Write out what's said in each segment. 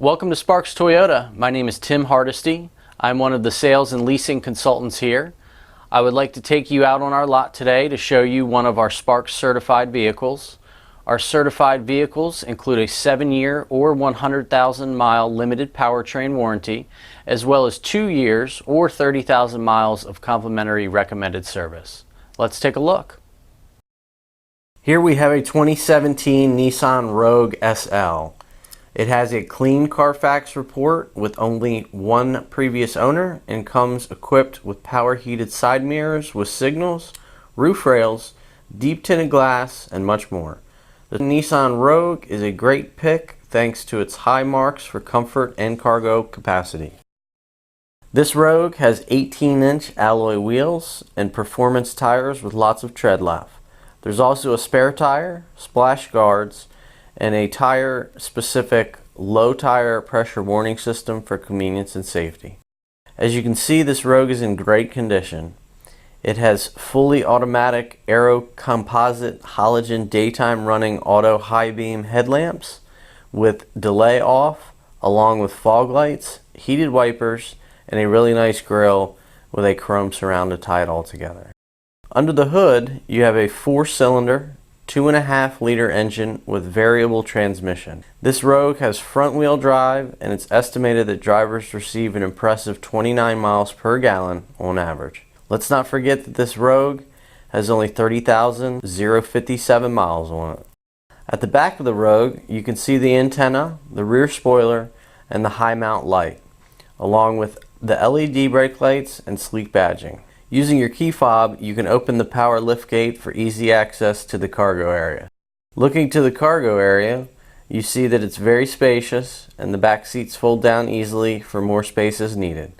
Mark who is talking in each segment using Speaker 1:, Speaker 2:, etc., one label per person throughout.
Speaker 1: Welcome to Sparks Toyota. My name is Tim Hardesty. I'm one of the sales and leasing consultants here. I would like to take you out on our lot today to show you one of our Sparks certified vehicles. Our certified vehicles include a 7-year or 100,000 mile limited powertrain warranty, as well as 2 years or 30,000 miles of complimentary recommended service. Let's take a look. Here we have a 2017 Nissan Rogue SL. It has a clean Carfax report with only one previous owner and comes equipped with power heated side mirrors with signals, roof rails, deep tinted glass, and much more. The Nissan Rogue is a great pick thanks to its high marks for comfort and cargo capacity. This Rogue has 18-inch alloy wheels and performance tires with lots of tread left. There's also a spare tire, splash guards, and a tire-specific low tire pressure warning system for convenience and safety. As you can see, this Rogue is in great condition. It has fully automatic aero composite halogen daytime running auto high beam headlamps with delay off, along with fog lights, heated wipers, and a really nice grille with a chrome surround to tie it all together. Under the hood, you have a 4-cylinder, 2.5-liter engine with variable transmission. This Rogue has front-wheel drive, and it's estimated that drivers receive an impressive 29 miles per gallon on average. Let's not forget that this Rogue has only 30,057 miles on it. At the back of the Rogue, you can see the antenna, the rear spoiler, and the high mount light, along with the LED brake lights and sleek badging. Using your key fob, you can open the power liftgate for easy access to the cargo area. Looking to the cargo area, you see that it's very spacious and the back seats fold down easily for more space as needed.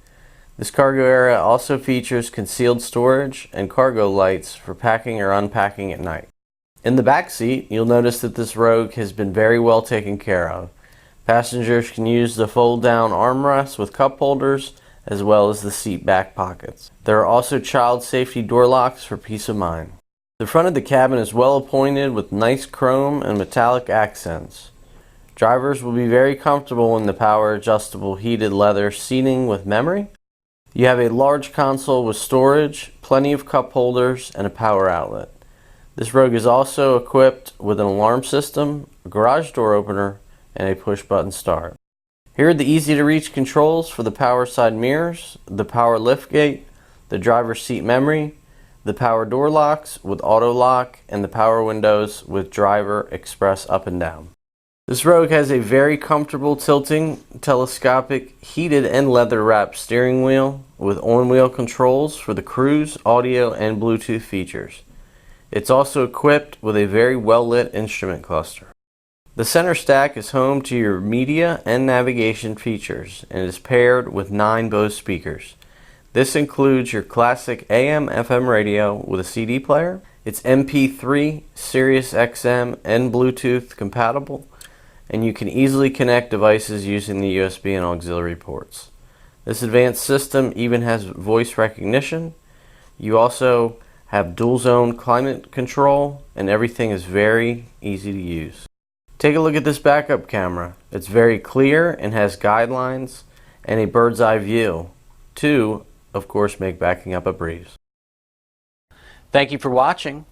Speaker 1: This cargo area also features concealed storage and cargo lights for packing or unpacking at night. In the back seat, you'll notice that this Rogue has been very well taken care of. Passengers can use the fold-down armrests with cup holders, as well as the seat back pockets. There are also child safety door locks for peace of mind. The front of the cabin is well appointed with nice chrome and metallic accents. Drivers will be very comfortable in the power adjustable heated leather seating with memory. You have a large console with storage, plenty of cup holders, and a power outlet. This Rogue is also equipped with an alarm system, a garage door opener, and a push button start. Here are the easy to reach controls for the power side mirrors, the power liftgate, the driver's seat memory, the power door locks with auto lock, and the power windows with driver express up and down. This Rogue has a very comfortable tilting, telescopic, heated and leather wrapped steering wheel with on-wheel controls for the cruise, audio, and Bluetooth features. It's also equipped with a very well lit instrument cluster. The center stack is home to your media and navigation features and is paired with 9 Bose speakers. This includes your classic AM/FM radio with a CD player. It's MP3, Sirius XM, and Bluetooth compatible, and you can easily connect devices using the USB and auxiliary ports. This advanced system even has voice recognition. You also have dual zone climate control, and everything is very easy to use. Take a look at this backup camera. It's very clear and has guidelines and a bird's eye view to, of course, make backing up a breeze. Thank you for watching.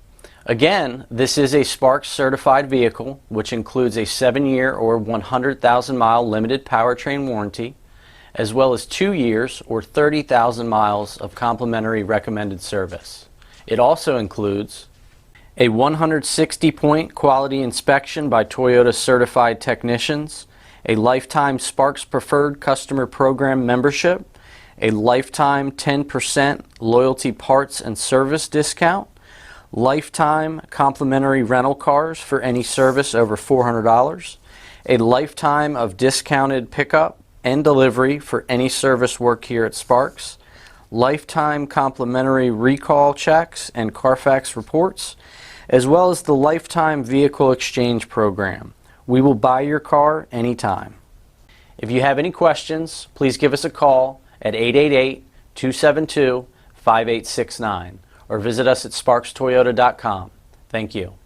Speaker 1: Again, this is a Sparks certified vehicle, which includes a 7-year or 100,000 mile limited powertrain warranty, as well as 2 years or 30,000 miles of complimentary recommended service. It also includes a 160-point quality inspection by Toyota certified technicians, a lifetime Sparks Preferred Customer Program membership, a lifetime 10% loyalty parts and service discount, lifetime complimentary rental cars for any service over $400, a lifetime of discounted pickup and delivery for any service work here at Sparks, lifetime complimentary recall checks and Carfax reports, as well as the lifetime vehicle exchange program. We will buy your car anytime. If you have any questions, please give us a call at 888-272-5869 or visit us at sparkstoyota.com. Thank you.